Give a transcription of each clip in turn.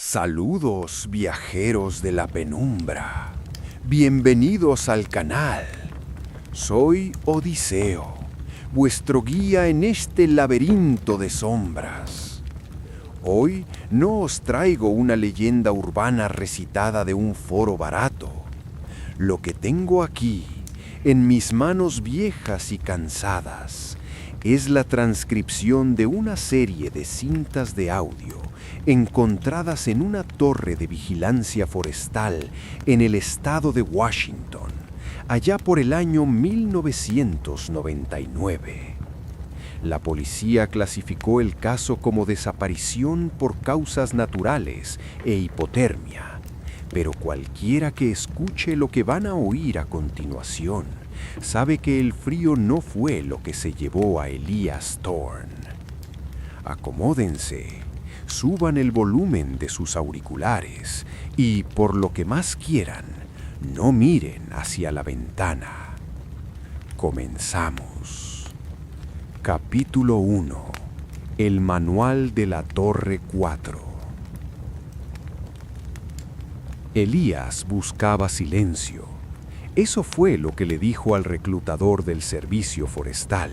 Saludos, viajeros de la penumbra. Bienvenidos al canal. Soy Odiseo, vuestro guía en este laberinto de sombras. Hoy no os traigo una leyenda urbana recitada de un foro barato. Lo que tengo aquí, en mis manos viejas y cansadas, es la transcripción de una serie de cintas de audio encontradas en una torre de vigilancia forestal en el estado de Washington, allá por el año 1999. La policía clasificó el caso como desaparición por causas naturales e hipotermia, pero cualquiera que escuche lo que van a oír a continuación sabe que el frío no fue lo que se llevó a Elias Thorne. Acomódense, suban el volumen de sus auriculares y, por lo que más quieran, no miren hacia la ventana. Comenzamos. Capítulo 1. El manual de la Torre 4. Elías buscaba silencio. Eso fue lo que le dijo al reclutador del servicio forestal.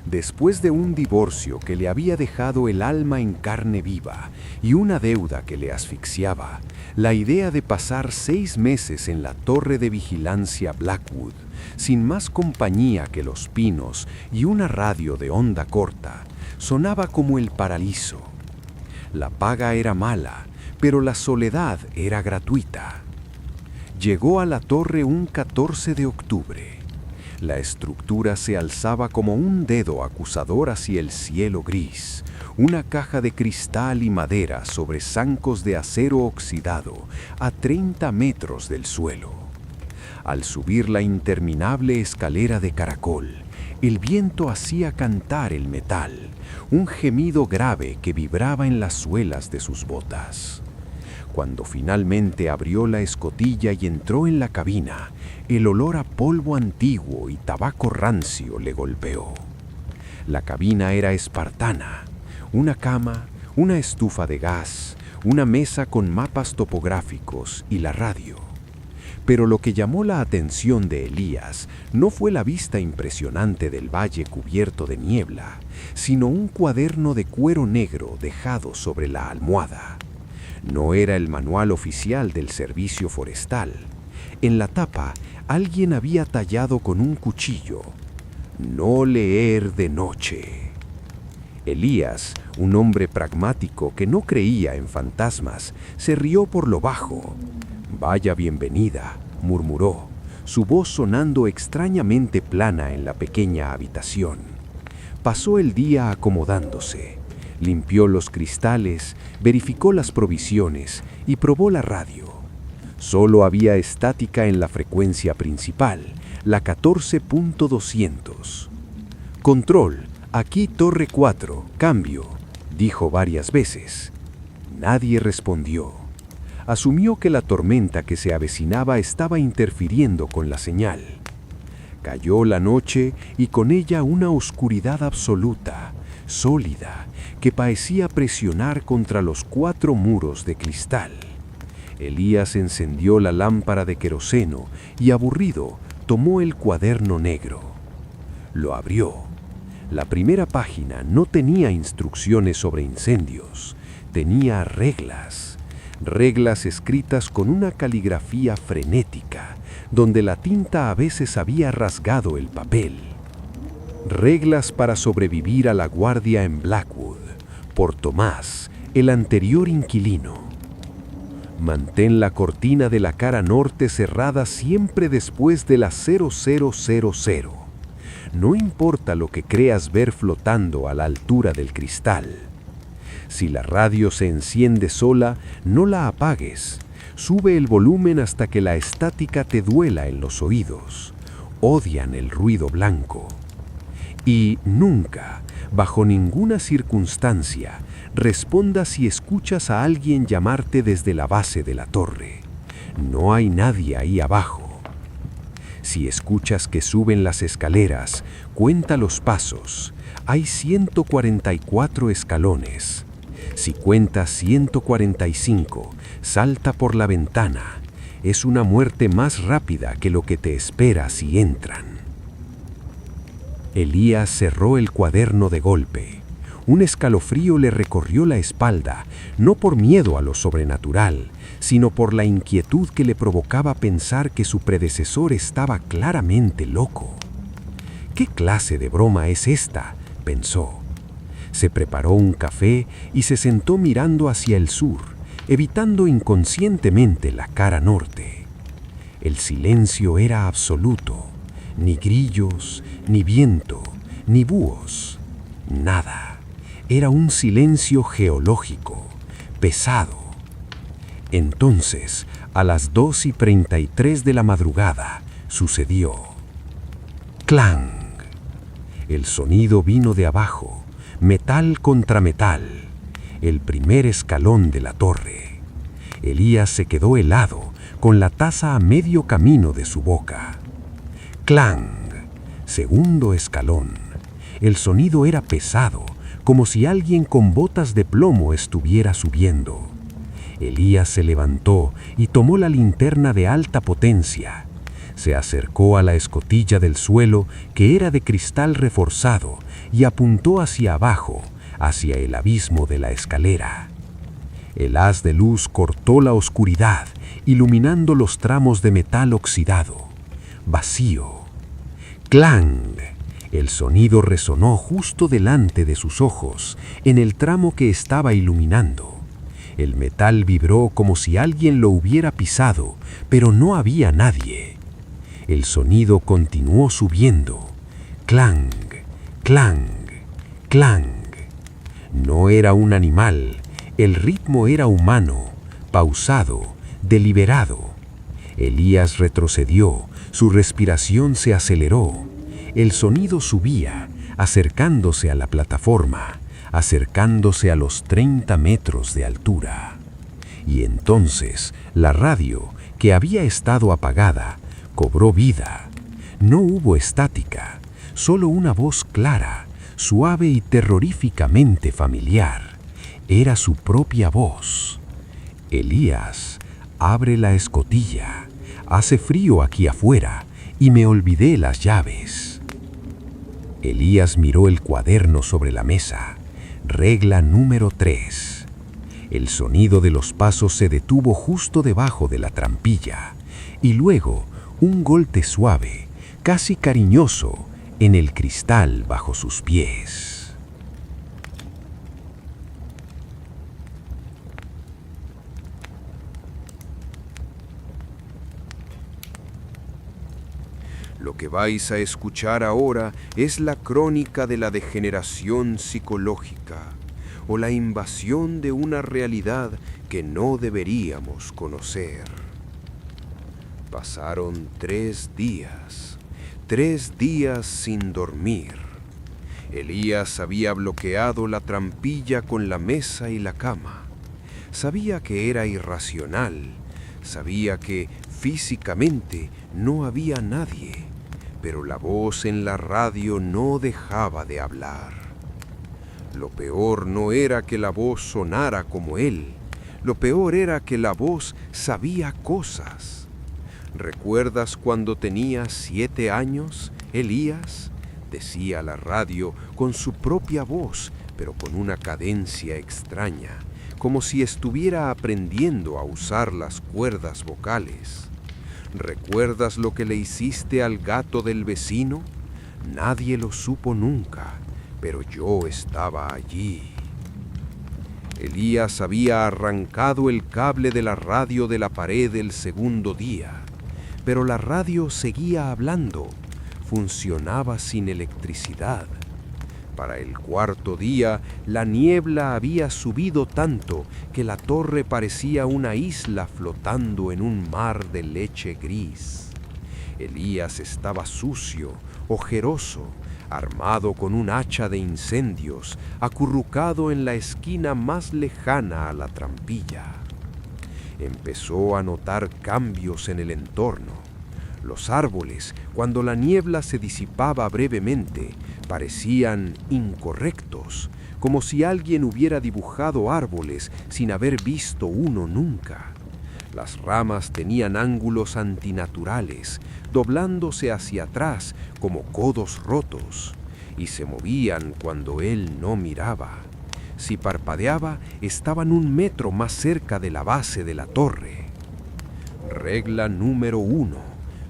Después de un divorcio que le había dejado el alma en carne viva y una deuda que le asfixiaba, la idea de pasar 6 meses en la torre de vigilancia Blackwood, sin más compañía que los pinos y una radio de onda corta, sonaba como el paraíso. La paga era mala, pero la soledad era gratuita. Llegó a la torre un 14 de octubre. La estructura se alzaba como un dedo acusador hacia el cielo gris, una caja de cristal y madera sobre zancos de acero oxidado a 30 metros del suelo. Al subir la interminable escalera de caracol, el viento hacía cantar el metal, un gemido grave que vibraba en las suelas de sus botas. Cuando finalmente abrió la escotilla y entró en la cabina, el olor a polvo antiguo y tabaco rancio le golpeó. La cabina era espartana: una cama, una estufa de gas, una mesa con mapas topográficos y la radio. Pero lo que llamó la atención de Elías no fue la vista impresionante del valle cubierto de niebla, sino un cuaderno de cuero negro dejado sobre la almohada. No era el manual oficial del servicio forestal. En la tapa, alguien había tallado con un cuchillo: "No leer de noche". Elías, un hombre pragmático que no creía en fantasmas, se rió por lo bajo. «Vaya bienvenida», murmuró, su voz sonando extrañamente plana en la pequeña habitación. Pasó el día acomodándose. Limpió los cristales, verificó las provisiones y probó la radio. Solo había estática en la frecuencia principal, la 14.200. «Control, aquí Torre 4, cambio», dijo varias veces. Nadie respondió. Asumió que la tormenta que se avecinaba estaba interfiriendo con la señal. Cayó la noche y con ella una oscuridad absoluta, sólida, que parecía presionar contra los 4 muros de cristal. Elías encendió la lámpara de queroseno y, aburrido, tomó el cuaderno negro. Lo abrió. La primera página no tenía instrucciones sobre incendios, tenía reglas. Reglas escritas con una caligrafía frenética, donde la tinta a veces había rasgado el papel. Reglas para sobrevivir a la guardia en Blackwood, por Tomás, el anterior inquilino. Mantén la cortina de la cara norte cerrada siempre después de las 0000. No importa lo que creas ver flotando a la altura del cristal. Si la radio se enciende sola, no la apagues. Sube el volumen hasta que la estática te duela en los oídos. Odian el ruido blanco. Y nunca, bajo ninguna circunstancia, responda si escuchas a alguien llamarte desde la base de la torre. No hay nadie ahí abajo. Si escuchas que suben las escaleras, cuenta los pasos. Hay 144 escalones. Si cuenta 145, salta por la ventana. Es una muerte más rápida que lo que te espera si entran. Elías cerró el cuaderno de golpe. Un escalofrío le recorrió la espalda, no por miedo a lo sobrenatural, sino por la inquietud que le provocaba pensar que su predecesor estaba claramente loco. ¿Qué clase de broma es esta?, pensó. Se preparó un café y se sentó mirando hacia el sur, evitando inconscientemente la cara norte. El silencio era absoluto. Ni grillos, ni viento, ni búhos. Nada. Era un silencio geológico, pesado. Entonces, a las 2:33 de la madrugada, sucedió. ¡Clang! El sonido vino de abajo, metal contra metal, el primer escalón de la torre. Elías se quedó helado, con la taza a medio camino de su boca. ¡Clang! Segundo escalón. El sonido era pesado, como si alguien con botas de plomo estuviera subiendo. Elías se levantó y tomó la linterna de alta potencia. Se acercó a la escotilla del suelo, que era de cristal reforzado, y apuntó hacia abajo, hacia el abismo de la escalera. El haz de luz cortó la oscuridad, iluminando los tramos de metal oxidado. Vacío. ¡Clang! El sonido resonó justo delante de sus ojos, en el tramo que estaba iluminando. El metal vibró como si alguien lo hubiera pisado, pero no había nadie. El sonido continuó subiendo. ¡Clang! ¡Clang! ¡Clang! No era un animal, el ritmo era humano, pausado, deliberado. Elías retrocedió, su respiración se aceleró. El sonido subía, acercándose a la plataforma, acercándose a los 30 metros de altura. Y entonces la radio, que había estado apagada, cobró vida. No hubo estática, solo una voz clara, suave y terroríficamente familiar. Era su propia voz. Elías, abre la escotilla. Hace frío aquí afuera y me olvidé las llaves. Elías miró el cuaderno sobre la mesa. Regla número 3. El sonido de los pasos se detuvo justo debajo de la trampilla y luego un golpe suave, casi cariñoso, en el cristal bajo sus pies. Lo que vais a escuchar ahora es la crónica de la degeneración psicológica o la invasión de una realidad que no deberíamos conocer. Pasaron 3 días sin dormir. Elías había bloqueado la trampilla con la mesa y la cama. Sabía que era irracional, sabía que físicamente no había nadie. Pero la voz en la radio no dejaba de hablar. Lo peor no era que la voz sonara como él. Lo peor era que la voz sabía cosas. ¿Recuerdas cuando tenías 7 años, Elías? Decía la radio con su propia voz, pero con una cadencia extraña, como si estuviera aprendiendo a usar las cuerdas vocales. ¿Recuerdas lo que le hiciste al gato del vecino? Nadie lo supo nunca, pero yo estaba allí. Elías había arrancado el cable de la radio de la pared el segundo día, pero la radio seguía hablando, funcionaba sin electricidad. Para el 4.º día, la niebla había subido tanto que la torre parecía una isla flotando en un mar de leche gris. Elías estaba sucio, ojeroso, armado con un hacha de incendios, acurrucado en la esquina más lejana a la trampilla. Empezó a notar cambios en el entorno. Los árboles, cuando la niebla se disipaba brevemente, parecían incorrectos, como si alguien hubiera dibujado árboles sin haber visto uno nunca. Las ramas tenían ángulos antinaturales, doblándose hacia atrás como codos rotos, y se movían cuando él no miraba. Si parpadeaba, estaban 1 metro más cerca de la base de la torre. Regla número 1,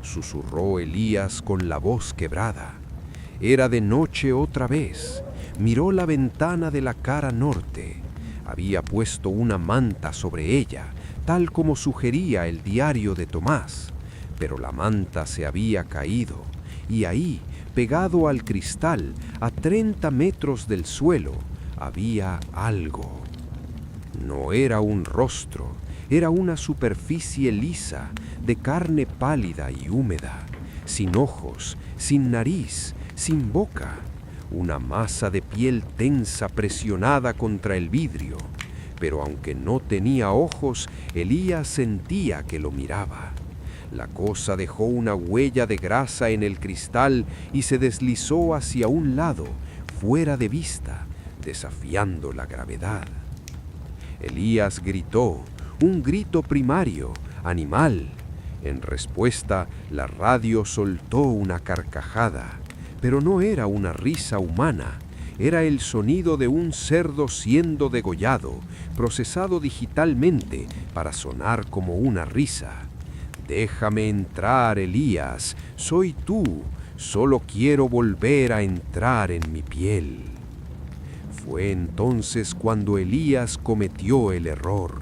susurró Elías con la voz quebrada. Era de noche otra vez. Miró la ventana de la cara norte. Había puesto una manta sobre ella, tal como sugería el diario de Tomás, pero la manta se había caído, y ahí, pegado al cristal, a 30 metros del suelo, había algo. No era un rostro, era una superficie lisa, de carne pálida y húmeda, sin ojos, sin nariz, sin boca, una masa de piel tensa presionada contra el vidrio. Pero aunque no tenía ojos, Elías sentía que lo miraba. La cosa dejó una huella de grasa en el cristal y se deslizó hacia un lado, fuera de vista, desafiando la gravedad. Elías gritó, un grito primario, animal. En respuesta, la radio soltó una carcajada, pero no era una risa humana. Era el sonido de un cerdo siendo degollado, procesado digitalmente para sonar como una risa. Déjame entrar, Elías, soy tú, solo quiero volver a entrar en mi piel. Fue entonces cuando Elías cometió el error.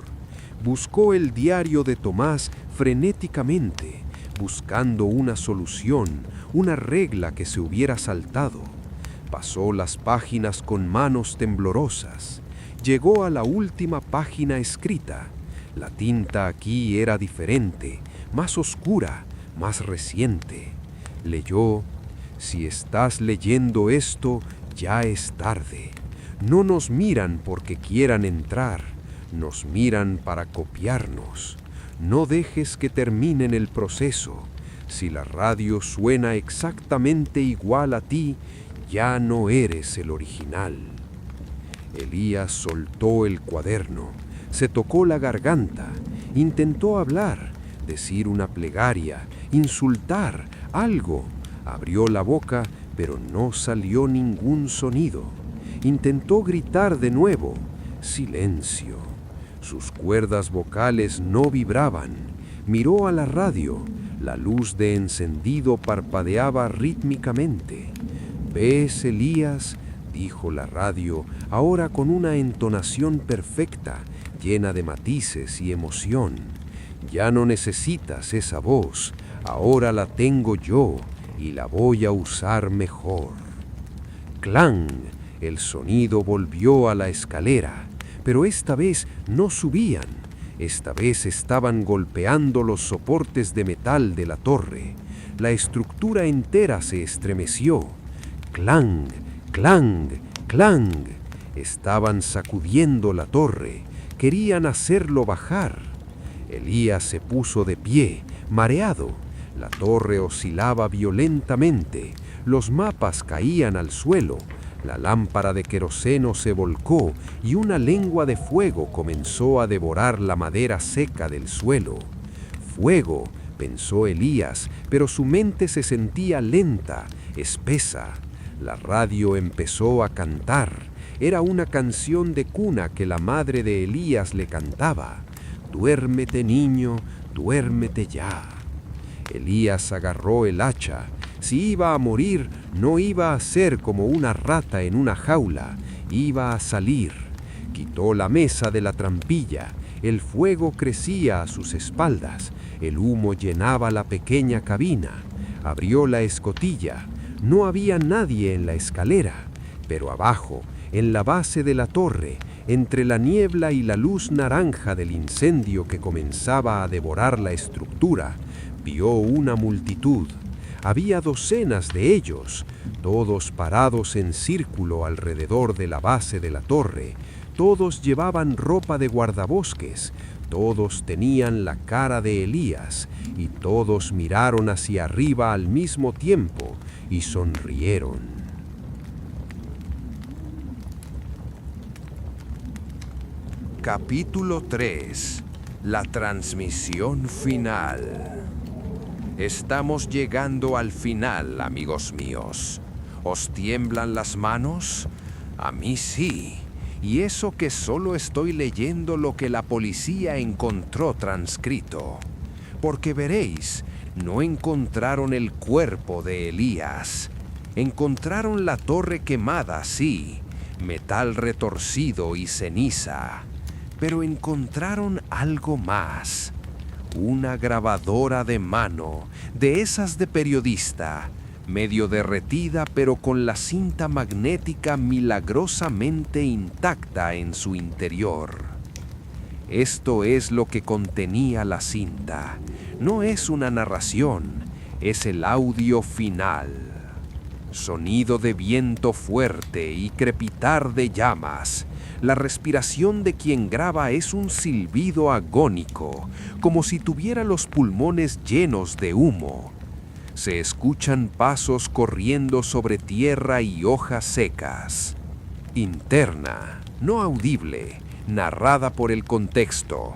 Buscó el diario de Tomás frenéticamente, buscando una solución, una regla que se hubiera saltado. Pasó las páginas con manos temblorosas. Llegó a la última página escrita. La tinta aquí era diferente, más oscura, más reciente. Leyó, si estás leyendo esto, ya es tarde. No nos miran porque quieran entrar, nos miran para copiarnos. No dejes que terminen el proceso. Si la radio suena exactamente igual a ti, ya no eres el original. Elías soltó el cuaderno, se tocó la garganta, intentó hablar, decir una plegaria, insultar, algo. Abrió la boca, pero no salió ningún sonido. Intentó gritar de nuevo. Silencio. Sus cuerdas vocales no vibraban. Miró a la radio. La luz de encendido parpadeaba rítmicamente. ¿Ves, Elías?, dijo la radio, ahora con una entonación perfecta, llena de matices y emoción. Ya no necesitas esa voz, ahora la tengo yo y la voy a usar mejor. ¡Clang! El sonido volvió a la escalera, pero esta vez no subían. Esta vez estaban golpeando los soportes de metal de la torre. La estructura entera se estremeció. ¡Clang! ¡Clang! ¡Clang! Estaban sacudiendo la torre. Querían hacerlo bajar. Elías se puso de pie, mareado. La torre oscilaba violentamente. Los mapas caían al suelo. La lámpara de queroseno se volcó y una lengua de fuego comenzó a devorar la madera seca del suelo. Fuego, pensó Elías, pero su mente se sentía lenta, espesa. La radio empezó a cantar. Era una canción de cuna que la madre de Elías le cantaba. Duérmete, niño, duérmete ya. Elías agarró el hacha. Si iba a morir, no iba a ser como una rata en una jaula, iba a salir. Quitó la mesa de la trampilla. El fuego crecía a sus espaldas. El humo llenaba la pequeña cabina. Abrió la escotilla. No había nadie en la escalera, pero abajo, en la base de la torre, entre la niebla y la luz naranja del incendio que comenzaba a devorar la estructura, vio una multitud. Había docenas de ellos, todos parados en círculo alrededor de la base de la torre. Todos llevaban ropa de guardabosques, todos tenían la cara de Elías y todos miraron hacia arriba al mismo tiempo y sonrieron. Capítulo 3. La transmisión final. Estamos llegando al final, amigos míos. ¿Os tiemblan las manos? A mí sí. Y eso que solo estoy leyendo lo que la policía encontró transcrito. Porque veréis, no encontraron el cuerpo de Elías. Encontraron la torre quemada, sí, metal retorcido y ceniza. Pero encontraron algo más. Una grabadora de mano, de esas de periodista, medio derretida pero con la cinta magnética milagrosamente intacta en su interior. Esto es lo que contenía la cinta. No es una narración, es el audio final. Sonido de viento fuerte y crepitar de llamas. La respiración de quien graba es un silbido agónico, como si tuviera los pulmones llenos de humo. Se escuchan pasos corriendo sobre tierra y hojas secas. Interna, no audible, narrada por el contexto.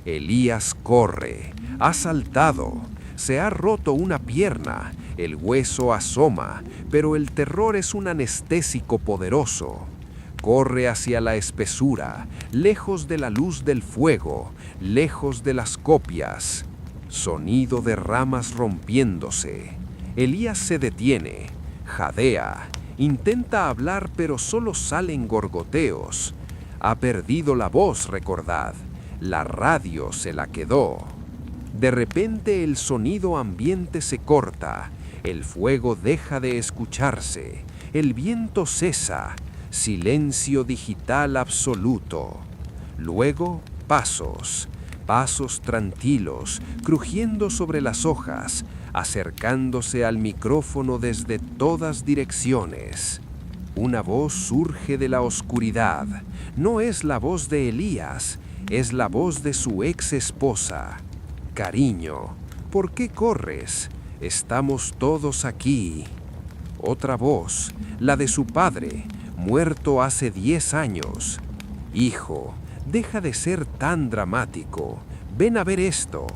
Elías corre, ha saltado, se ha roto una pierna, el hueso asoma, pero el terror es un anestésico poderoso. Corre hacia la espesura, lejos de la luz del fuego, lejos de las copias. Sonido de ramas rompiéndose. Elías se detiene, jadea, intenta hablar pero solo salen gorgoteos. Ha perdido la voz, recordad. La radio se la quedó. De repente el sonido ambiente se corta, el fuego deja de escucharse, el viento cesa. Silencio digital absoluto. Luego, pasos tranquilos, crujiendo sobre las hojas, acercándose al micrófono desde todas direcciones. Una voz surge de la oscuridad. No es la voz de Elías, es la voz de su ex esposa. Cariño, ¿por qué corres? Estamos todos aquí. Otra voz, la de su padre, muerto hace 10 años. Hijo, deja de ser tan dramático. Ven a ver esto.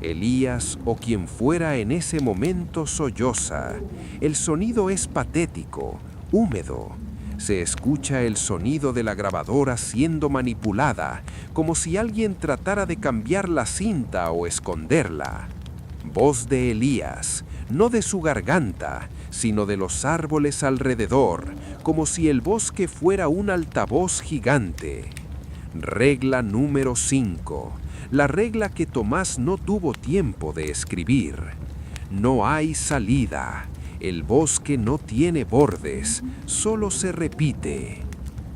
Elías o quien fuera en ese momento solloza. El sonido es patético, húmedo. Se escucha el sonido de la grabadora siendo manipulada, como si alguien tratara de cambiar la cinta o esconderla. Voz de Elías, no de su garganta, sino de los árboles alrededor, como si el bosque fuera un altavoz gigante. Regla número 5, la regla que Tomás no tuvo tiempo de escribir. No hay salida, el bosque no tiene bordes, solo se repite.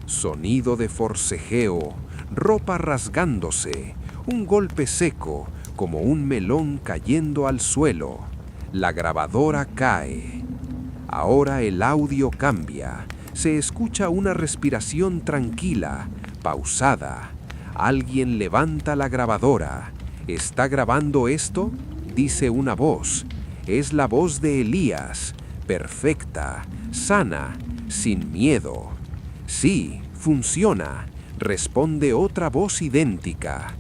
Sonido de forcejeo, ropa rasgándose, un golpe seco, como un melón cayendo al suelo. La grabadora cae. Ahora el audio cambia. Se escucha una respiración tranquila, pausada. Alguien levanta la grabadora. ¿Está grabando esto? Dice una voz. Es la voz de Elías, perfecta, sana, sin miedo. Sí, funciona, responde otra voz idéntica.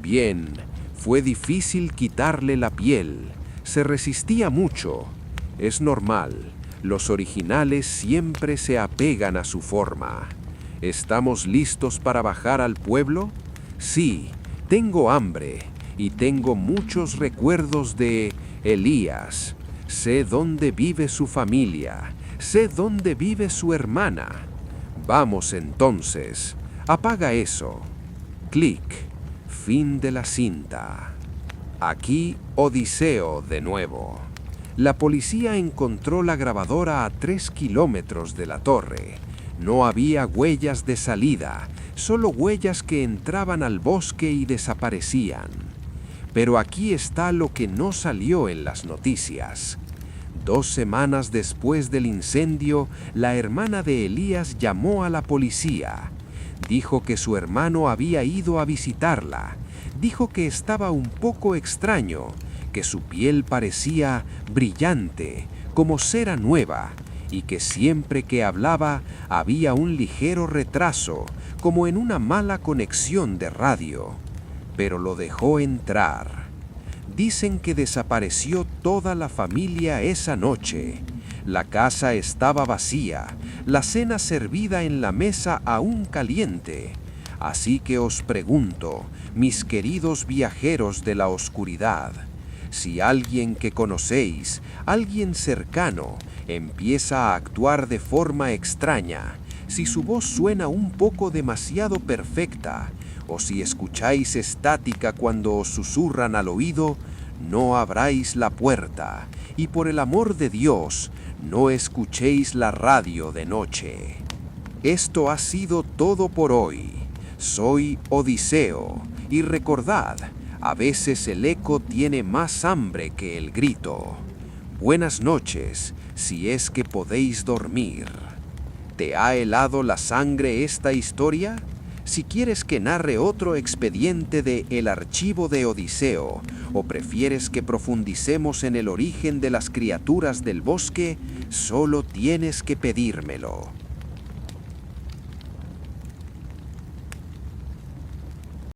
Bien, fue difícil quitarle la piel. Se resistía mucho. Es normal. Los originales siempre se apegan a su forma. ¿Estamos listos para bajar al pueblo? Sí, tengo hambre y tengo muchos recuerdos de Elías. Sé dónde vive su familia. Sé dónde vive su hermana. Vamos entonces. Apaga eso. Clic. Fin de la cinta. Aquí Odiseo de nuevo. La policía encontró la grabadora a 3 kilómetros de la torre. No había huellas de salida, solo huellas que entraban al bosque y desaparecían. Pero aquí está lo que no salió en las noticias. 2 semanas después del incendio, la hermana de Elías llamó a la policía. Dijo que su hermano había ido a visitarla. Dijo que estaba un poco extraño, que su piel parecía brillante, como cera nueva, y que siempre que hablaba había un ligero retraso, como en una mala conexión de radio. Pero lo dejó entrar. Dicen que desapareció toda la familia esa noche. La casa estaba vacía, la cena servida en la mesa aún caliente. Así que os pregunto, mis queridos viajeros de la oscuridad, si alguien que conocéis, alguien cercano, empieza a actuar de forma extraña, si su voz suena un poco demasiado perfecta, o si escucháis estática cuando os susurran al oído, no abráis la puerta, y por el amor de Dios, no escuchéis la radio de noche. Esto ha sido todo por hoy. Soy Odiseo, y recordad, a veces el eco tiene más hambre que el grito. Buenas noches, si es que podéis dormir. ¿Te ha helado la sangre esta historia? Si quieres que narre otro expediente de El archivo de Odiseo, o prefieres que profundicemos en el origen de las criaturas del bosque, solo tienes que pedírmelo.